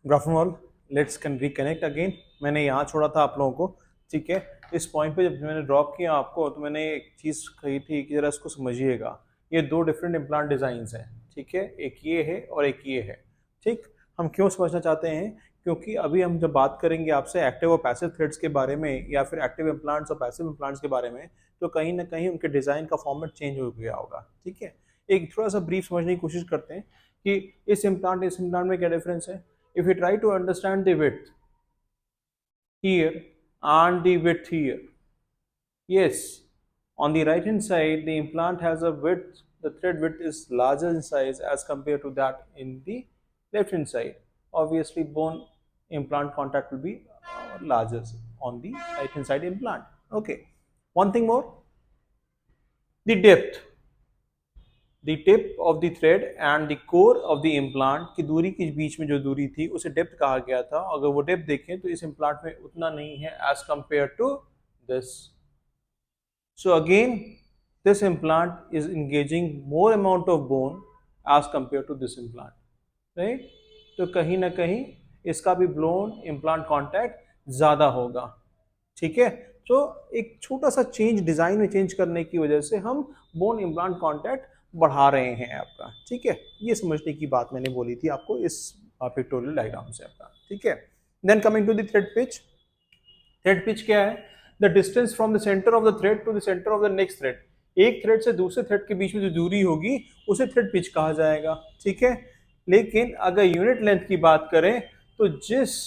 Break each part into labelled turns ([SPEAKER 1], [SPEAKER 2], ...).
[SPEAKER 1] ग्राफमॉल, let's can reconnect again. मैंने यहाँ छोड़ा था आप लोगों को, ठीक है। इस पॉइंट पे जब मैंने ड्रॉप किया आपको तो मैंने एक चीज़ कही थी कि जरा इसको समझिएगा। ये दो डिफरेंट इम्प्लांट डिज़ाइंस हैं, ठीक है। एक ये है और एक ये है, ठीक। हम क्यों समझना चाहते हैं? क्योंकि अभी हम जब बात करेंगे आपसे एक्टिव और पैसिव थ्रेड्स के बारे में, या फिर एक्टिव इम्प्लांट्स और पैसिव इम्प्लांट्स के बारे में, तो कहीं ना कहीं उनके डिज़ाइन का फॉर्मेट चेंज हो गया होगा, ठीक है। एक थोड़ा सा ब्रीफ समझने की कोशिश करते हैं कि इस इम्प्लांट में क्या डिफरेंस है। If you try to understand the width here and the width here, yes, on the right hand side the implant has a width, the thread width is larger in size as compared to that in the left hand side. Obviously bone implant contact will be larger on the right hand side implant. Okay, one thing more, the depth, the tip of the thread and the core of the implant की दूरी के बीच में जो दूरी थी उसे depth कहा गया था। अगर वो डेप्थ देखें तो इस इम्प्लांट में उतना नहीं है as compare to this. So again this implant is engaging more amount of bone as compare to this implant, right. तो कहीं ना कहीं इसका भी ब्लोन इम्प्लांट कॉन्टैक्ट ज्यादा होगा, ठीक है। तो एक छोटा सा चेंज डिजाइन में चेंज करने की वजह से हम बोन इम्प्लांट कॉन्टैक्ट बढ़ा रहे हैं आपका, ठीक है। ये समझने की बात मैंने बोली थी आपको इस पिक्टोरियल डायग्राम से आपका, ठीक है। Then coming to the thread pitch. Thread pitch क्या है? The distance from the centre of the thread to the centre of the next thread. एक थ्रेड से दूसरे थ्रेड के बीच में जो दूरी होगी उसे थ्रेड पिच कहा जाएगा, ठीक है। लेकिन अगर यूनिट लेंथ की बात करें तो जिस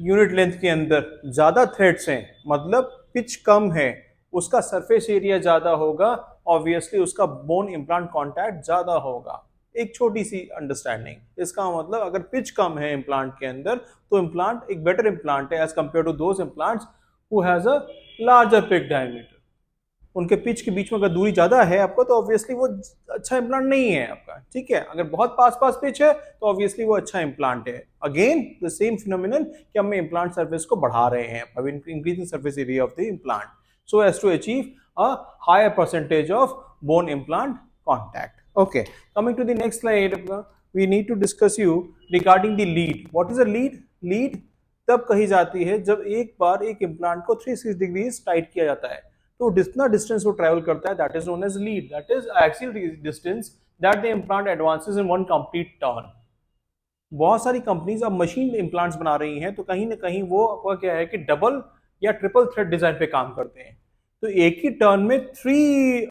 [SPEAKER 1] यूनिट लेंथ के अंदर ज्यादा थ्रेड्स हैं, मतलब पिच कम है, उसका सरफेस एरिया ज्यादा होगा, ऑब्वियसली उसका बोन इम्प्लांट कॉन्टैक्ट ज्यादा होगा। एक छोटी सी अंडरस्टैंडिंग, इसका मतलब अगर पिच कम है इम्प्लांट के अंदर तो इम्प्लांट एक बेटर इम्प्लांट है as compare to those implants who has a larger pick diameter. उनके पिच के बीच में अगर दूरी ज्यादा है आपको तो ऑब्वियसली वो अच्छा इम्प्लांट नहीं है आपका, ठीक है। अगर बहुत पास पास पिच है तो ऑब्वियसली वो अच्छा इम्प्लांट है। अगेन द सेम फिनोमिनन कि हम इम्प्लांट सर्फेस को बढ़ा रहे हैं, अब increasing surface area of the implant so as to achieve a higher percentage of bone implant contact. Okay, coming to the next slide, we need to discuss you regarding the lead. What is a lead? Lead तब कही जाती है जब एक बार एक implant को 360 degrees tight किया जाता है तो जितना डिस्टेंस वो ट्रेवल करता है that is known as lead, that is axial distance that the implant advances in one complete turn. बहुत सारी कंपनीज अब मशीन इम्प्लांट्स बना रही हैं तो कहीं ना कहीं वो आपका क्या है कि डबल या ट्रिपल थ्रेड डिजाइन पे काम करते हैं। तो एक ही टर्न में 3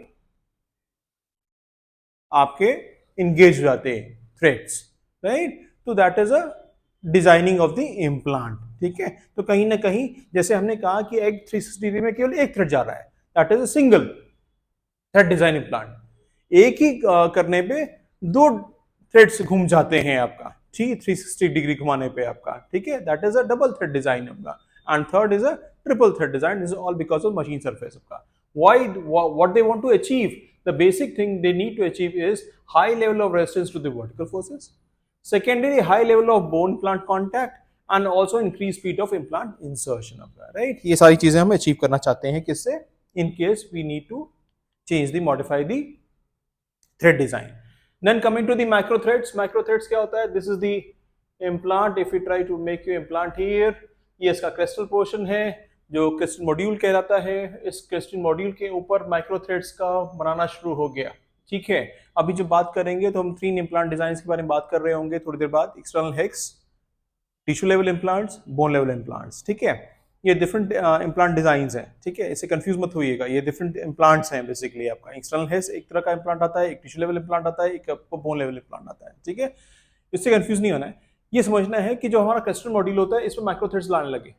[SPEAKER 1] आपके इंगेज हो जाते हैं थ्रेड्स, राइट। तो that is a designing of the implant, ठीक है। तो कहीं ना कहीं जैसे हमने कहा कि एक 360 डिग्री में केवल एक थ्रेड जा रहा है, that is a single thread design implant. एक ही करने पे 2 थ्रेड्स घूम जाते हैं आपका, ठीक, 360 डिग्री घुमाने पे आपका, ठीक है। That is a double thread design आपका। And third is a triple thread design, this is all because of machine surface आपका। Why, what they want to achieve, the basic thing they need to achieve is high level of resistance to the vertical forces, secondary high level of bone implant contact, and also increased speed of implant insertion of that, right। ये सारी चीजें हम achieve करना चाहते हैं किससे? in case we need to change the modify the thread design. Then coming to the micro threads, micro threads क्या होता है? This is the implant, if we try to make you implant here, ये इसका crystal portion है जो crystal module कहलाता है। इस क्रिस्टल मॉड्यूल के ऊपर माइक्रो थ्रेड्स का बनाना शुरू हो गया, ठीक है। अभी जब बात करेंगे तो हम 3 इम्प्लांट डिजाइन के बारे में बात कर रहे होंगे थोड़ी देर बाद, external hex, tissue level implants, bone level implants, ठीक है। ये डिफरेंट इम्प्लांट डिजाइन हैं, ठीक है, इससे कंफ्यूज मत होइएगा। ये डिफरेंट इम्प्लांट्स हैं बेसिकली आपका। एक्सटर्नल हेक्स एक तरह का इम्प्लांट आता है, एक टिश्यू लेवल इम्प्लांट आता है, एक आपको बोन लेवल इम्प्लांट आता है, ठीक है। इससे कंफ्यूज नहीं होना है। ये समझना है कि जो हमारा क्रिस्टल मॉड्यूल होता है इसमें माइक्रो थ्रेड्स लाने लगे,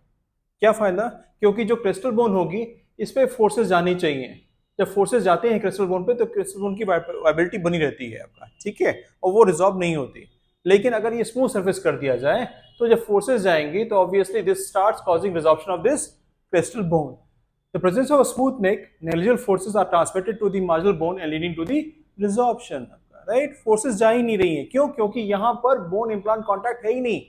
[SPEAKER 1] क्या फायदा? क्योंकि जो क्रिस्टल बोन होगी इस पे फोर्सेस जानी चाहिए। जब फोर्सेस जाते हैं क्रिस्टल बोन पे तो क्रिस्टल बोन की वाइबिलिटी बनी रहती है आपका, ठीक है, और वो रिजॉल्व नहीं होती। लेकिन अगर ये स्मूथ सरफेस कर दिया जाए तो जब फोर्सेस जाएंगी तो obviously this starts causing resorption of this crystal bone. The presence of a smooth neck, negligible forces are transmitted to the marginal bone and leading to the resorption, right. Forces जा ही नहीं रही है, क्यों? क्योंकि यहां पर बोन इम्प्लांट कॉन्टैक्ट है ही नहीं,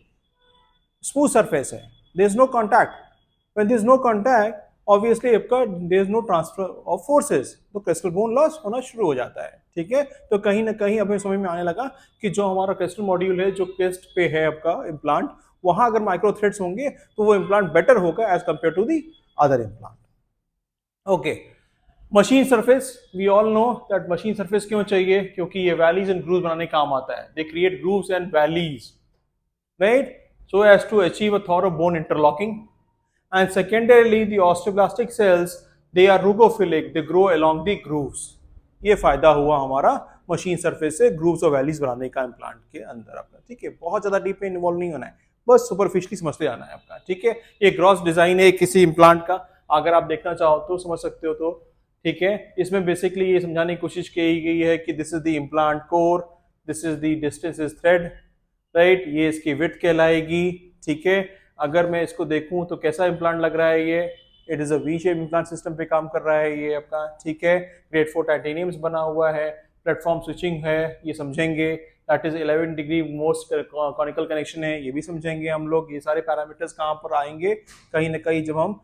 [SPEAKER 1] स्मूथ सरफेस है, there is no contact. When there is no contact, obviously आपका there is no transfer of forces, तो क्रिस्टल बोन लॉस होना शुरू हो जाता है। ठीक है, तो कहीं ना कहीं हमें समझ में आने लगा कि जो हमारा क्रिस्टल मॉड्यूल है, जो क्रेस्ट पे है आपका इम्प्लांट, वहां अगर माइक्रो थ्रेड्स होंगे तो वो इम्प्लांट बेटर होगा as compare to the other implant. Okay, machine surface, we all know that machine surface क्यों चाहिए, क्योंकि ये वैलीज एंड ग्रूव्स बनाने काम आता है। They create grooves and valleys, right, so as to achieve a thorough bone interlocking. And secondarily, the osteoblastic cells, they are rugophilic, they grow along the grooves. ये फायदा हुआ हमारा मशीन सरफेस से grooves और वैलीज बनाने का implant के अंदर आपका। ठीक है, बहुत ज्यादा डीप में इन्वॉल्व नहीं होना है, बस सुपरफिशियली समझते जाना है आपका। ठीक है, ये ग्रॉस डिजाइन है किसी इम्प्लांट का, अगर आप देखना चाहो तो समझ सकते हो तो। ठीक है, इसमें बेसिकली ये समझाने की कोशिश की गई है कि this is the implant core, this is the distance is thread, right, ये इसकी विड्थ कहलाएगी। ठीक है, अगर मैं इसको देखूं तो कैसा इम्प्लांट लग रहा है ये, it is a V shape implant system पे काम कर रहा है ये आपका। ठीक है, ग्रेड 4 टाइटेनियम बना हुआ है, प्लेटफॉर्म स्विचिंग है, ये समझेंगे। That is 11 degree most conical connection है, ये भी समझेंगे हम लोग। ये सारे पैरामीटर्स कहाँ पर आएंगे, कहीं ना कहीं जब हम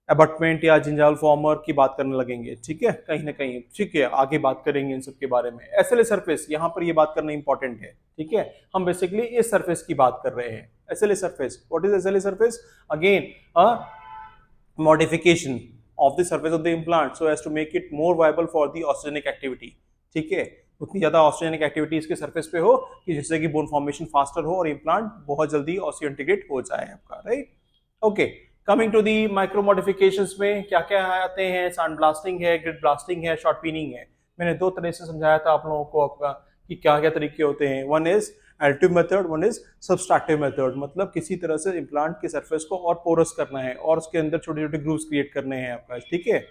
[SPEAKER 1] अबटमेंट या जिंजाल फॉर्मर की बात करने लगेंगे। ठीक है, कहीं ना कहीं, ठीक है, आगे बात करेंगे इन सब के बारे में। एसएलए सरफेस, यहाँ पर ये बात करना इंपॉर्टेंट है। ठीक है, हम बेसिकली इस सरफेस की बात कर रहे हैं, SLA surface. What is SLA surface? Again a modification of the surface of the implant so as to make it more viable for the osteogenic activity. ठीक है, उतनी ज्यादा ऑस्टियोजेनिक एक्टिविटी इसके सरफेस पे हो कि जिससे कि बोन फॉर्मेशन फास्टर हो और इम्प्लांट बहुत जल्दी ऑस्टियो इंटीग्रेट हो जाए आपका, right. Okay, coming to the micro modifications में क्या क्या आते हैं, सैंड ब्लास्टिंग है, ग्रिड ब्लास्टिंग है, शॉर्ट पिनिंग है। मैंने दो तरह से समझाया था आप लोगों को आपका कि क्या क्या तरीके होते हैं। One is additive method, one is subtractive method, मतलब किसी तरह से इम्प्लांट के सरफेस को और पोरस करना है और उसके अंदर छोटे छोटे ग्रूव्स क्रिएट करने हैं आपका। ठीक है,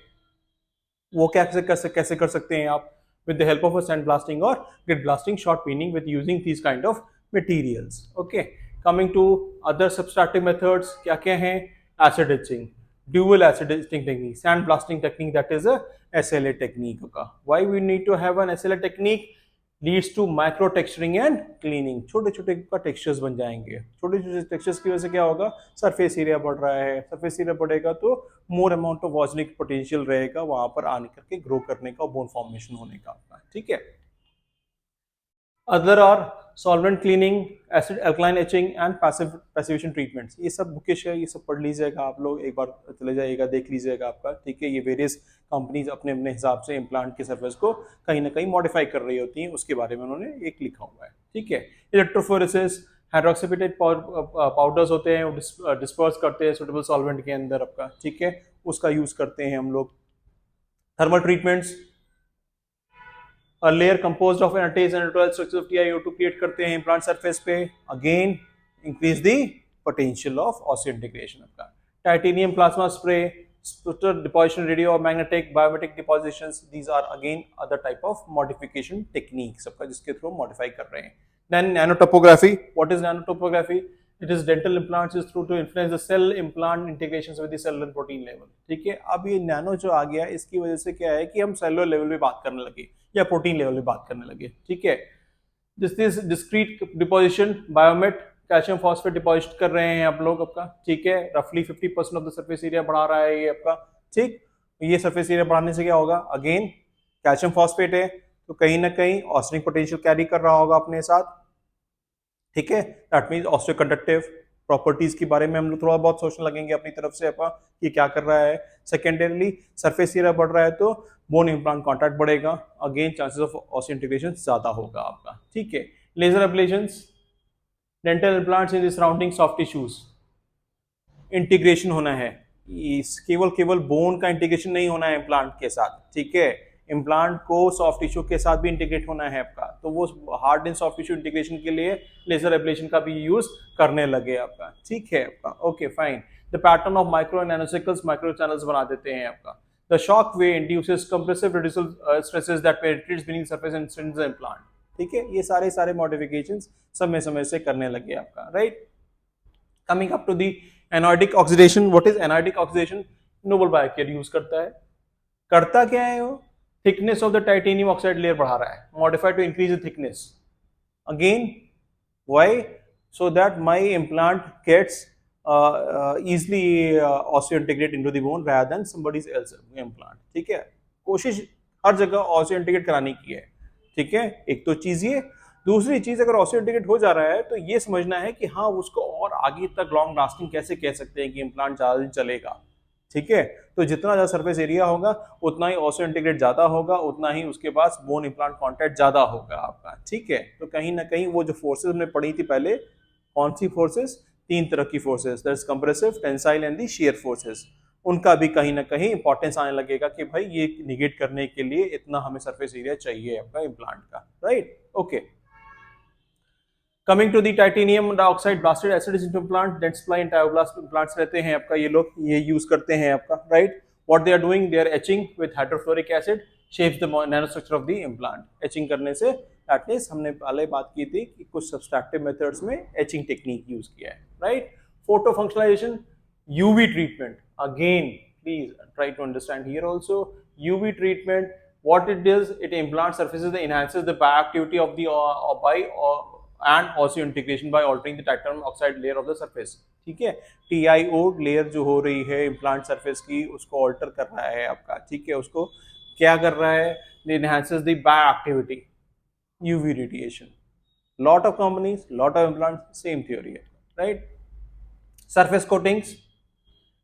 [SPEAKER 1] वो कैसे कर सकते हैं आप, with the help of a sand blasting or grid blasting, short peening with using these kind of materials. Okay, coming to other subtractive methods, क्या क्या हैं? Acid etching, dual acid etching technique, sand blasting technique, that is a SLA technique का। Why we need to have an SLA technique? Leads to micro texturing and cleaning, छोटे छोटे का textures बन जाएंगे। छोटे छोटे टेक्सचर्स की वजह से क्या होगा, सरफेस एरिया बढ़ रहा है, सरफेस एरिया बढ़ेगा तो मोर अमाउंट ऑफ वॉजनिक पोटेंशियल रहेगा वहां पर आने करके ग्रो करने का, बोन फॉर्मेशन होने का। ठीक है, other are solvent cleaning, acid alkaline etching and passivation treatments. ये सब बुकिश है, ये सब पढ़ लीजिएगा आप लोग, एक बार चले जाइएगा, देख लीजिएगा आपका। ठीक है, ये वेरियस कंपनीज अपने अपने हिसाब से इम्प्लांट के सर्फेस को कहीं ना कहीं मॉडिफाई कर रही होती हैं, उसके बारे में उन्होंने एक लिखा हुआ है। ठीक है, इलेक्ट्रोफोरेसिस, हाइड्रोक्सीपेटेड पाउडर्स होते हैं, डिस्पर्स करते हैं सुटेबल सॉल्वेंट के अंदर आपका। ठीक है, उसका यूज करते हैं हम लोग। Thermal treatments, a layer composed of anatase and neutral structures of TiO2 create करते हैं इम्प्लांट सरफेस पे, again increase the potential of osteointegration आपका। Titanium plasma spray, sputter deposition, radio और magnetic biomimetic depositions, these are again other type of modification techniques आपका, जिसके through modify कर रहे हैं। Then nanotopography, what is nanotopography? It is dental implants is through to influence the cell implant integrations with the cellular protein level. ठीक है, अब ये nano जो आ गया, इसकी वजह से क्या है कि हम सेलुलर लेवल पे बात करने लगे या प्रोटीन लेवल पे बात करने लगे। ठीक है, this is discrete deposition, Biomet, calcium phosphate deposit कर रहे हैं आप लोग आपका। ठीक है, रफली 50% ऑफ द सरफेस एरिया बढ़ा रहा है ये आपका। ठीक, ये सरफेस एरिया बढ़ाने से क्या होगा, अगेन कैल्शियम फॉस्फेट है तो कहीं ना कहीं ऑस्टियोनिक पोटेंशियल कैरी कर रहा होगा अपने साथ। ठीक है, दैट मीन्स ऑस्टियोकंडक्टिव प्रॉपर्टीज के बारे में हम लोग थोड़ा बहुत सोचने लगेंगे अपनी तरफ से अपना, ये क्या कर रहा है। सेकेंडरीली सरफेस एरिया बढ़ रहा है तो बोन इम्प्लांट कॉन्टैक्ट बढ़ेगा, again chances of osteo integration ज्यादा होगा आपका। ठीक है, laser ablations, dental implants in the surrounding soft tissues, integration होना है, केवल बोन का इंटीग्रेशन नहीं होना है इम्प्लांट के साथ। ठीक है, इम्प्लांट को सॉफ्ट टिश्यू के साथ भी इंटीग्रेट होना है आपका, तो वो hard and soft tissue integration के लिए लेजर एब्लेशन का भी यूज करने लगे आपका। ठीक है आपका, okay fine. The pattern of micro and nanocycles, micro channels बना देते हैं आपका। The shock wave induces compressive radial stresses that penetrates beneath surface and strengthens the implant. ठीक है, ये सारे मॉडिफिकेशंस समय समय से करने लगे आपका, right. Coming up to the anodic oxidation, what is anodic oxidation? Nobel Biocare use करता है, करता क्या है वो, thickness of the titanium oxide layer बढ़ा रहा है, modified to increase the thickness. Again why? So that my implant gets easily osseointegrate into the bone rather than somebody else implant. ठीक है, कोशिश हर जगह osseointegrate कराने की है. ठीक है, एक तो चीज ये. दूसरी चीज, अगर osseointegrate हो जा रहा है तो ये समझना है कि हाँ उसको और आगे तक लॉन्ग लास्टिंग कैसे कह सकते हैं कि इम्प्लांट ज्यादा दिन चलेगा. ठीक है, तो जितना ज्यादा सरफेस एरिया होगा उतना ही osseointegrate ज्यादा होगा, उतना ही उसके पास बोन इम्प्लांट कॉन्टैक्ट ज्यादा होगा आपका. ठीक है, तो कहीं ना कहीं वो जो फोर्सेस हमने पढ़ी थी पहले, कौन सी फोर्सेस, 3 तरह की forces, that's compressive, tensile and the shear forces, उनका भी कहीं ना कहीं इंपॉर्टेंस आने लगेगा कि भाई ये निगेट करने के लिए इतना हमें सरफेस एरिया चाहिए आपका इम्प्लांट का. Right, okay. Coming to the titanium dioxide blasted acid implant, Dentsply and TiOblast implants रहते हैं आपका, ये लोग ये यूज करते हैं आपका. Right, what they are doing, they are etching with hydrofluoric acid shapes the nanostructure of the implant. Etching करने से, एट लीस्ट हमने पहले बात की थी कि कुछ सब्सट्रैक्टिव मेथड्स में एचिंग टेक्निक यूज किया है. Right, photo functionalization, UV treatment. Again please try to understand here also. UV treatment, what it does, it implants surfaces that enhances the bioactivity of the and osseointegration by altering the titanium oxide layer of the surface. ठीक है, TiO layer जो हो रही है implant surface की उसको alter कर रहा है आपका. ठीक है, उसको क्या कर रहा है, enhances the bioactivity, UV radiation. Lot of companies, lot of implants, same theory है. Right, surface coatings.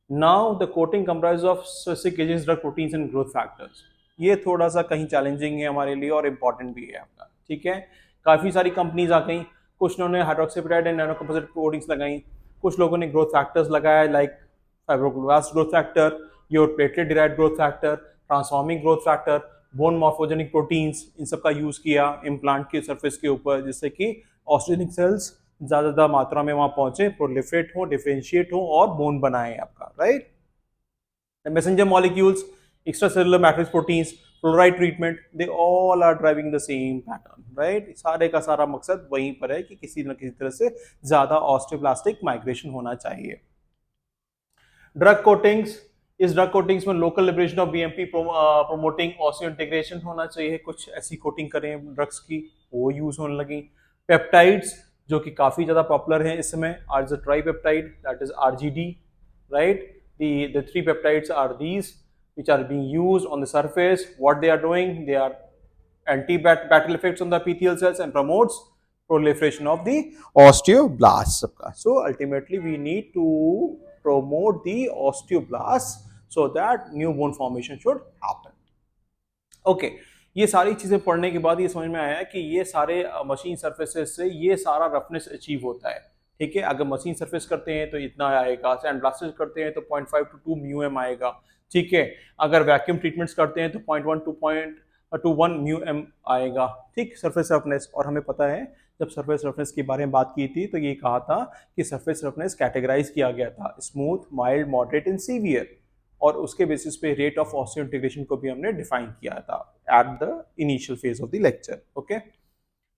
[SPEAKER 1] Now the coating comprises of specific agents, drug proteins and growth factors. ये थोड़ा सा कहीं चैलेंजिंग है हमारे लिए और इम्पॉर्टेंट भी है आपका. ठीक है, काफ़ी सारी कंपनीज आ गई, कुछ ने hydroxyapatite and nano composite coatings लगाई, कुछ लोगों ने ग्रोथ फैक्टर्स लगाया like fibroblast growth factor, your platelet derived growth factor, transforming growth factor, bone morphogenetic proteins, इन सब का यूज किया इम्प्लांट के सरफेस के ऊपर, जिससे कि ऑस्ट्रेनिक सेल्स ज़्यादा मात्रा में वहाँ पहुंचे, प्रोलिफरेट हो, डिफरेंशिएट हो और बोन बनाए आपका. Right, messenger molecules, extracellular matrix proteins, fluoride treatment, they all are driving the same pattern. Right, सारे का सारा मकसद वहीं पर है कि किसी न किसी तरह से ज्यादा ऑस्टियोब्लास्टिक माइग्रेशन होना चाहिए. ड्रग कोटिंग्स, इस ड्रग कोटिंग्स में local liberation of BMP promoting osteointegration होना चाहिए. कुछ ऐसी कोटिंग करें ड्रग्स की, वो यूज होने लगी. पेप्टाइड्स जो कि काफी ज्यादा पॉपुलर है इस समय, R is a tripeptide, that is RGD. राइट, the 3 peptides are these which are being used on the surface. What they are doing, they are anti-bacterial effects on the epithelial cells and promotes proliferation of the osteoblasts. So ultimately we need to promote the osteoblasts so that new bone formation should happen. Okay, ये सारी चीजें पढ़ने के बाद ये समझ में आया कि ये सारे मशीन सरफेसेस से ये सारा रफनेस अचीव होता है. ठीक है, अगर मशीन सरफेस करते हैं तो इतना आएगा, सैंड ब्लास्टेज करते हैं तो 0.5 to 2 म्यूएम आएगा. ठीक है, अगर वैक्यूम ट्रीटमेंट्स करते हैं तो 0.1 to 1 म्यूएम आएगा. ठीक, सरफेस रफनेस. और हमें पता है जब सरफेस रफनेस के बारे में बात की थी तो ये कहा था कि सरफेस रफनेस कैटेगराइज किया गया था, smooth, mild, moderate and severe, और उसके बेसिस पे रेट ऑफ ऑस्टियोइंटीग्रेशन को भी हमने डिफाइन किया था at the initial phase of the lecture. Okay,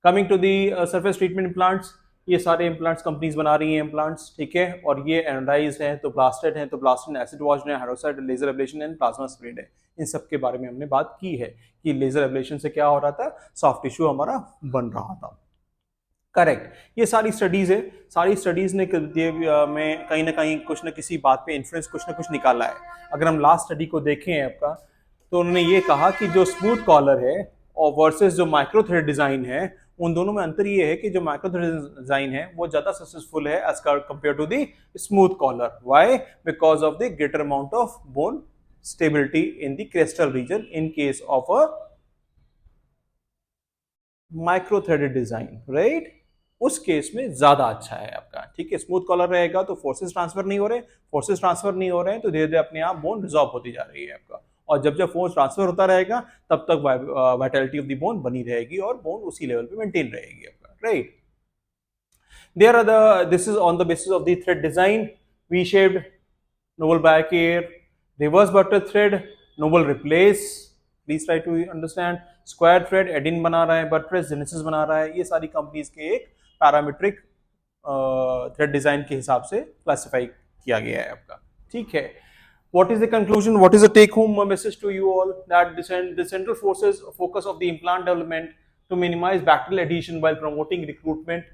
[SPEAKER 1] coming to the surface treatment implants, ये सारे इम्प्लांट्स कंपनीज बना रही हैं इम्प्लांट्स. ठीक है, और ये एनोडाइज्ड हैं तो ब्लास्टेड हैं तो ब्लास्टेड, एसिड वॉश्ड है, hydroxide, laser ablation and plasma spread है. इन सब के बारे में हमने बात की है कि लेजर एब्लेशन से क्या हो रहा था, सॉफ्ट टिश्यू हमारा बन रहा था. करेक्ट, ये सारी स्टडीज है, सारी स्टडीज ने में कहीं ना कहीं कुछ ना किसी बात पे इन्फ्लुएंस कुछ ना कुछ निकाला है. अगर हम लास्ट स्टडी को देखें आपका, तो उन्होंने ये कहा कि जो स्मूथ कॉलर है और वर्सेस जो माइक्रो थ्रेड डिजाइन है, उन दोनों में अंतर ये है कि जो माइक्रो थ्रेड डिजाइन है वो ज्यादा सक्सेसफुल है as compare to the smooth collar. Why? Because of the greater amount of bone stability in the crestal region in case of a micro threaded design. Right, उस case में ज्यादा अच्छा है आपका. ठीक है, स्मूथ कॉलर रहेगा तो फोर्सेस ट्रांसफर नहीं हो रहे, फोर्सेस ट्रांसफर नहीं हो रहे हैं तो धीरे धीरे अपने आप बोन रिजॉल्व होती जा रही है आपका. और जब जब फोर्स ट्रांसफर होता रहेगा तब तक वाइटलिटी ऑफ द बोन बनी रहेगी और बोन उसी लेवल पे मेंटेन रहेगी आपका. Right, there are the, this is on the basis of the thread design, V shaped, Nobel Biocare, reverse buttress thread, Nobel Replace. Please try to understand. Square thread, Adin बना रहा है, buttress, genesis बना रहा है. ये सारी companies के एक पैरामीट्रिक थ्रेड डिजाइन के हिसाब से क्लासिफाई किया गया है आपका. ठीक है, what is the conclusion, what is the take home message to you all, that the central forces focus of the implant development to minimize bacterial adhesion while promoting recruitment.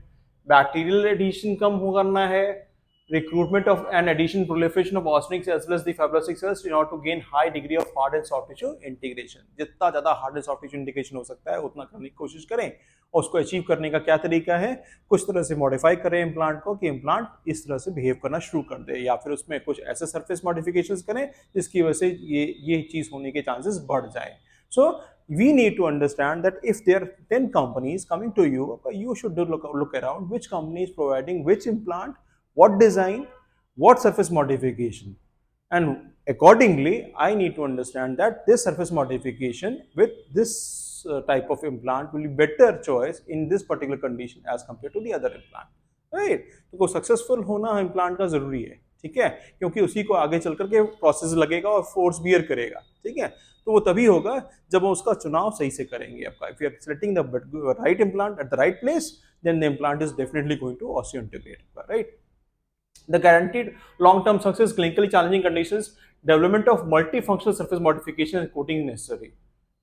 [SPEAKER 1] Bacterial adhesion कम हो करना है, recruitment of and addition proliferation of osteonics as well as the fibroblastic cells in order to gain high degree of hard and soft tissue integration. जितना ज़्यादा hard and soft tissue integration हो सकता है उतना करने की कोशिश करें, और उसको अचीव करने का क्या तरीका है, कुछ तरह से मॉडिफाई करें इम्प्लांट को कि इम्प्लांट इस तरह से बिहेव करना शुरू कर दे, या फिर उसमें कुछ ऐसे सरफेस मॉडिफिकेशंस करें जिसकी वजह से ये चीज़ होने के चांसेस बढ़ जाए. So we need to understand that if there are 10 companies coming to you, you should look around which company is providing which implant, what design, what surface modification, and accordingly I need to understand that this surface modification with this type of implant will be better choice in this particular condition as compared to the other implant, right? तो successful होना implant का जरूरी है, ठीक है, क्योंकि उसी को आगे चल करके प्रोसेस लगेगा और फोर्स बियर करेगा, ठीक है, तो वो तभी होगा जब हम उसका चुनाव सही से करेंगे आपका. If you are selecting the right implant at the right place, then the implant is definitely going to osteointegrate, right. The guaranteed long-term success, clinically challenging conditions, development of multifunctional surface modification and coating necessary.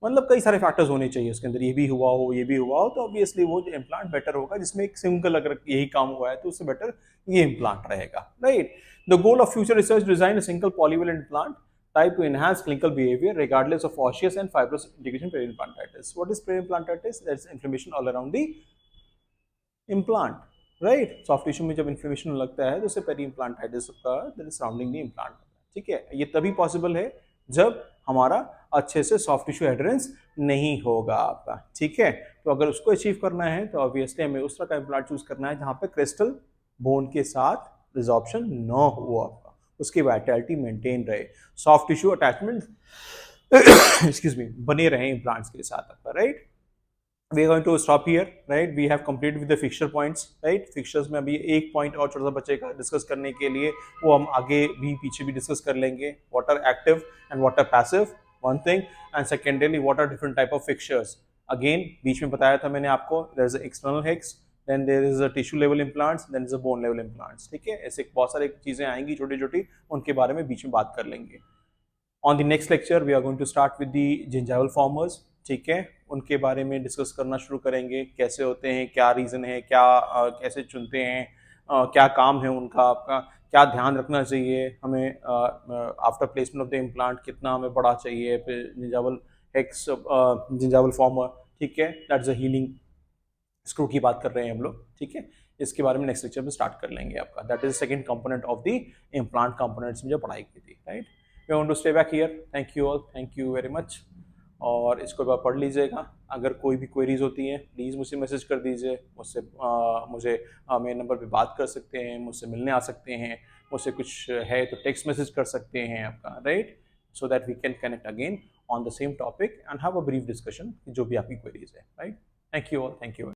[SPEAKER 1] मतलब कई सारे factors होने चाहिए उसके अंदर, ये भी हुआ हो ये भी हुआ हो, तो ऑब्वियसली वो जो इम्प्लांट बेटर होगा, जिसमें एक सिंगल अगर यही काम हुआ है तो उससे बेटर ये इम्प्लांट रहेगा, right. The goal of future research design a single polyvalent implant type to enhance clinical behavior regardless of osseous and fibrous integration peri-implantitis. What is peri-implantitis? That's inflammation all around the implant, right? Soft tissue में जब inflammation लगता है तो उसे peri-implantitis का surrounding the implant, ठीक है. ये तभी पॉसिबल है जब हमारा अच्छे से सॉफ्ट टिश्यू एडरेंस नहीं होगा आपका, ठीक है. तो अगर उसको अचीव करना है तो ऑब्वियसली हमें उस तरह का इम्प्लांट चूज करना है जहाँ पे क्रिस्टल बोन के साथ रिजॉर्प्शन न हो आपका, उसकी वाइटैलिटी मेंटेन रहे, soft tissue attachment excuse me बने रहे इम्प्लांट्स के साथ आपका, right. We are going to stop here, right. We have completed with the fixture points, right. Fixtures में अभी एक पॉइंट और छोटा सा बचेगा डिस्कस करने के लिए, वो हम आगे भी पीछे भी डिस्कस कर लेंगे. What are active and what are passive, one thing, and secondly what are different type of fixtures. Again बीच में बताया था मैंने आपको, there is external hex, then there is a tissue level implants, then is a bone level implants, ठीक है. ऐसे बहुत सारी चीजें आएंगी छोटी छोटी, उनके बारे में बीच में बात कर लेंगे. On the next lecture we are going to start with the gingival formers, ठीक है. उनके बारे में डिस्कस करना शुरू करेंगे, कैसे होते हैं, क्या रीजन है, क्या कैसे चुनते हैं, क्या काम है उनका, आपका क्या ध्यान रखना चाहिए हमें after placement of the implant, कितना हमें बड़ा चाहिए, फिर जिंजावल हेक्स जिंजावल फॉर्मर, ठीक है, दैट्स अ हीलिंग स्क्रू की बात कर रहे हैं हम लोग, ठीक है. इसके बारे में नेक्स्ट लेक्चर में स्टार्ट कर लेंगे आपका. That is second component of the implant components में जो पढ़ाई की थी, right. We want to stay back here. Thank you all, thank you very much. और इसको एक बार पढ़ लीजिएगा. अगर कोई भी क्वेरीज होती हैं प्लीज़ मुझे मैसेज कर दीजिए, मुझसे मुझे मेरे नंबर पे बात कर सकते हैं, मुझसे मिलने आ सकते हैं, मुझसे कुछ है तो टेक्स्ट मैसेज कर सकते हैं आपका, right. So that we can connect again on the same topic and have a brief discussion जो भी आपकी क्वेरीज है, right. Thank you all, thank you.